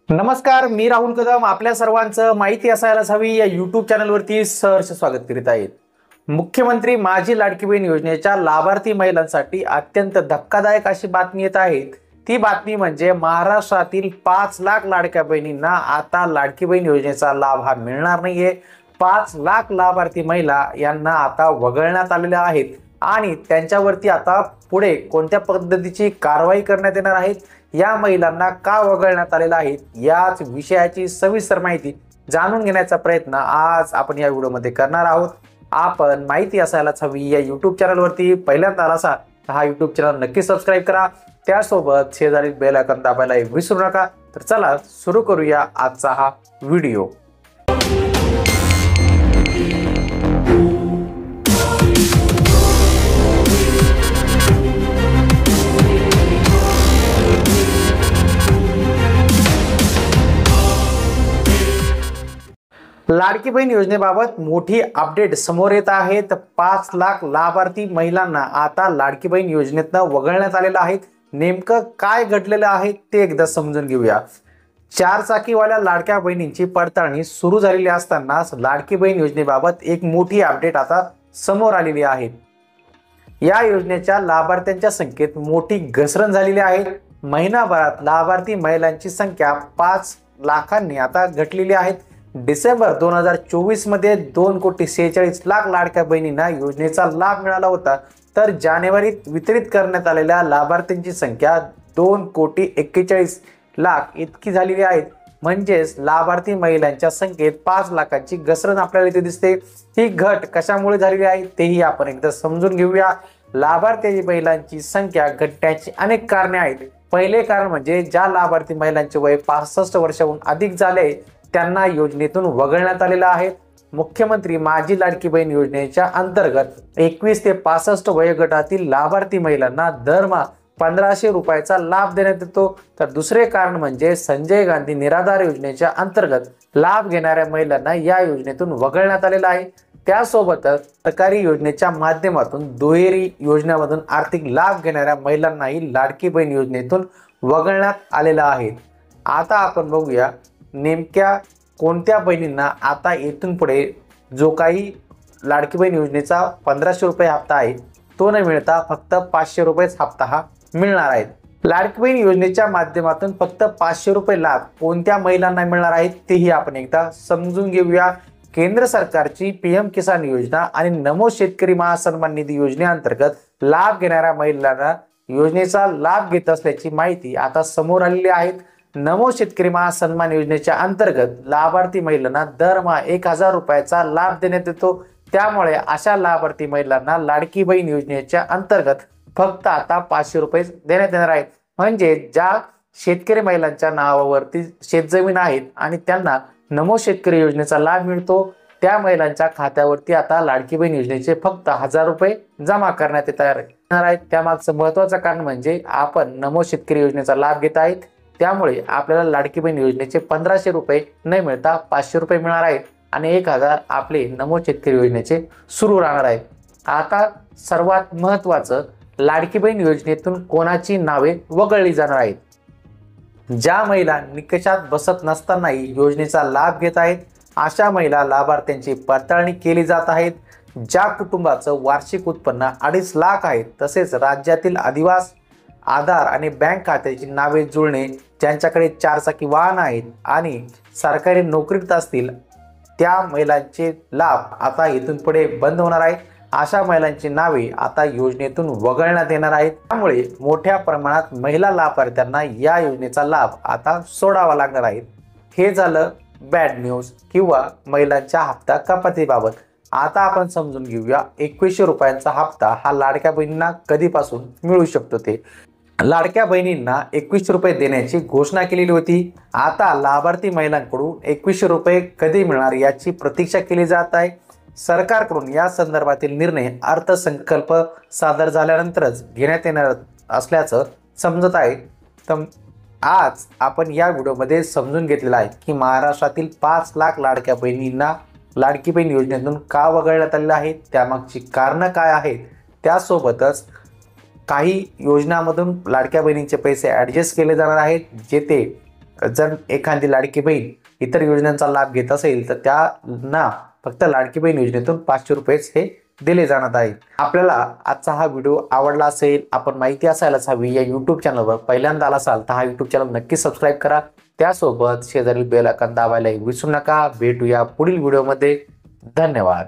नमस्कार, मी राहुल कदम आपल्या सर्वांचं माहिती असायलाच हवी या YouTube चॅनलवरती सहर्ष स्वागत करीत आहेत। मुख्यमंत्री माझी लाडकी बहीण योजनेच्या लाभार्थी महिलांसाठी अत्यंत धक्कादायक अशी बातमी येत आहे। ती बातमी म्हणजे महाराष्ट्रातील 5 लाख लाडक्या बहिणींना आता लाडकी बहीण योजनेचा लाभ हा मिळणार नाहीये। 5 लाख लाभार्थी महिला यांना आता वगळण्यात आलेल्या आहेत आणि त्यांच्यावरती आता पुढे कोणत्या पद्धतीची कारवाई करण्यात येणार आहे, या महिलांना का वगळण्यात आलेला आहे, याच विषयाची सविस्तर माहिती जाणून घेण्याचा प्रयत्न आज आपण या व्हिडिओमध्ये करणार आहोत। आपण माहिती असायलाच हवी या YouTube चॅनलवरती पहिल्यांदा आला असाल तर हा YouTube चॅनल नक्की सबस्क्राइब करा, त्यासोबत शेजारी बेल आयकॉन दाबायला विसरू नका। तर चला सुरू करूया आजचा हा व्हिडिओ। लाडकी बहीण योजनेबाबत मोठी अपडेट समोर येत आहे। 5 लाख लाभार्थी महिलांना आता लाडकी बहीण योजनेतनं वगळण्यात आलेलं आहे। नेमकं काय घडलेलं आहे ते एकदा समजून घेऊया। 4 चाकीवाल्या लाडक्या बहिणींची पडताळणी सुरू झालेली असतानाच लाडकी बहीण योजनेबाबत एक मोठी अपडेट आता समोर आलेली आहे। या योजनेच्या लाभार्थ्यांच्या संख्येत मोठी घसरण झालेली आहे। महिनाभरात लाभार्थी महिलांची संख्या 5 लाखांनी आता घटलेली आहे। डिसेंबर 2024 मध्ये 2,46,00,000 लाडक्या बहिणींना योजनेचा लाभ मिळाला होता, तर जानेवारीत वितरित करण्यात आलेल्या लाभार्थ्यांची संख्या 2,41,00,000 इतकी झालेली आहे। म्हणजेच लाभार्थी महिलांच्या संख्येत 5 लाखांची घसरण आपल्याला इथे दिसते। ही घट कशामुळे झालेली आहे तेही आपण एकदा समजून घेऊया। लाभार्थी महिलांची संख्या घटण्याची अनेक कारणे आहेत। पहिले कारण म्हणजे ज्या लाभार्थी महिलांचे वय 65 वर्षांहून अधिक झाले त्यांना योजनेतून वगळण्यात आलेला आहे। मुख्यमंत्री माझी लाडकी बहीण योजनेच्या अंतर्गत 21 ते 65 वयोगटातील लाभार्थी महिलांना दरमहा 1,500 रुपयाचा लाभ देण्यात येतो। तर दुसरे कारण म्हणजे संजय गांधी निराधार योजनेच्या अंतर्गत लाभ घेणाऱ्या महिलांना या योजनेतून वगळण्यात आलेला आहे। त्यासोबतच सरकारी योजनेच्या माध्यमातून दुहेरी योजनेमधून आर्थिक लाभ घेणाऱ्या महिलांनाही लाडकी बहीण योजनेतून वगळण्यात आलेला आहे। आता आपण बघूया नेमक्या कोणत्या बहिणींना आता इथून पुढे जो काही लाडकी बहीण योजनेचा 1,500 रुपये हप्ता आहे तो न मिळता फक्त 500 रुपयेच हप्ता हा मिळणार आहे। लाडकी बहीण योजनेच्या माध्यमातून फक्त 500 रुपये लाभ कोणत्या महिलांना मिळणार आहेत तेही आपण एकदा समजून घेऊया। केंद्र सरकारची PM किसान योजना आणि नमो शेतकरी महासन्मान निधी योजनेअंतर्गत लाभ घेणाऱ्या महिलांना योजनेचा लाभ घेत असल्याची माहिती आता समोर आलेली आहे। नमो शेतकरी महासन्मान योजनेच्या अंतर्गत लाभार्थी महिलांना दरमहा 1,000 रुपयाचा लाभ देण्यात येतो। त्यामुळे अशा लाभार्थी महिलांना लाडकी बहीण योजनेच्या अंतर्गत फक्त आता 500 रुपये देण्यात येणार आहेत। म्हणजे ज्या शेतकरी महिलांच्या नावावरती शेतजमीन आहेत आणि त्यांना नमो शेतकरी योजनेचा लाभ मिळतो त्या महिलांच्या खात्यावरती आता लाडकी बहीण योजनेचे फक्त 1,000 रुपये जमा करण्यात येणार आहेत। त्यामागचं महत्त्वाचं कारण म्हणजे आपण नमो शेतकरी योजनेचा लाभ घेत आहेत, त्यामुळे आपल्याला लाडकी बहीण योजनेचे 1,500 रुपये न मिळता 500 रुपये मिळणार आहेत आणि 1,000 आपले नमो शेतकरी योजनेचे सुरू राहणार आहे। आता सर्वात महत्त्वाचं, लाडकी बहीण योजनेतून कोणाची नावे वगळली जाणार आहेत? ज्या महिला निकषात बसत नसतानाही योजनेचा लाभ घेत आहेत अशा महिला लाभार्थ्यांची पडताळणी केली जात आहेत। ज्या कुटुंबाचं वार्षिक उत्पन्न 2.5 लाख आहे, तसेच राज्यातील अधिवास आधार आणि बँक खात्याची नावे जुळणे, ज्यांच्याकडे 4 चाकी वाहन आहेत आणि सरकारी नोकरीत असतील त्या महिलांचे लाभ आता इथून पुढे बंद होणार आहे। अशा महिलांची नावे आता योजनेतून वगळण्यात येणार आहेत। त्यामुळे मोठ्या प्रमाणात महिला लाभार्थ्यांना या योजनेचा लाभ आता सोडावा लागणार आहे। हे झालं बॅड न्यूज किंवा महिलांच्या हप्ता कपातीबाबत। आता आपण समजून घेऊया 2,100 रुपयांचा हप्ता हा लाडक्या बहिणींना कधीपासून मिळू शकतो ते। लाडक्या बहिणींना 2,100 रुपये देण्याची घोषणा केलेली होती। आता लाभार्थी महिलांकडून 2,100 रुपये कधी मिळणार याची प्रतीक्षा केली जात आहे। सरकारकडून या संदर्भातील निर्णय अर्थसंकल्प सादर झाल्यानंतरच घेण्यात येणार असल्याचं समजत आहे। तर आज आपण या व्हिडिओमध्ये समजून घेतलेलं आहे की महाराष्ट्रातील 5 लाख लाडक्या बहिणींना लाडकी बहीण योजनेतून का वगळण्यात आलेलं आहे, त्यामागची कारणं काय आहेत, त्यासोबतच काही योजनांमधून लाडक्या बहिणींचे पैसे ॲडजस्ट केले जाणार आहेत, जेथे जर एखादी लाडकी बहीण इतर योजनांचा लाभ घेत असेल तर त्यांना फक्त लाडकी बहीण योजनेतून 500 रुपयेच हे दिले जाणार आहेत. आपल्याला आजचा हा व्हिडिओ आवडला असेल, आपण माहिती असायलाच हवी या युट्यूब चॅनलवर पहिल्यांदा आला असाल तर हा युट्यूब चॅनल नक्की सबस्क्राईब करा. त्यासोबत शेजारील बेल आयकॉन दाबायला विसरू नका. भेटूया पुढील व्हिडिओमध्ये. धन्यवाद.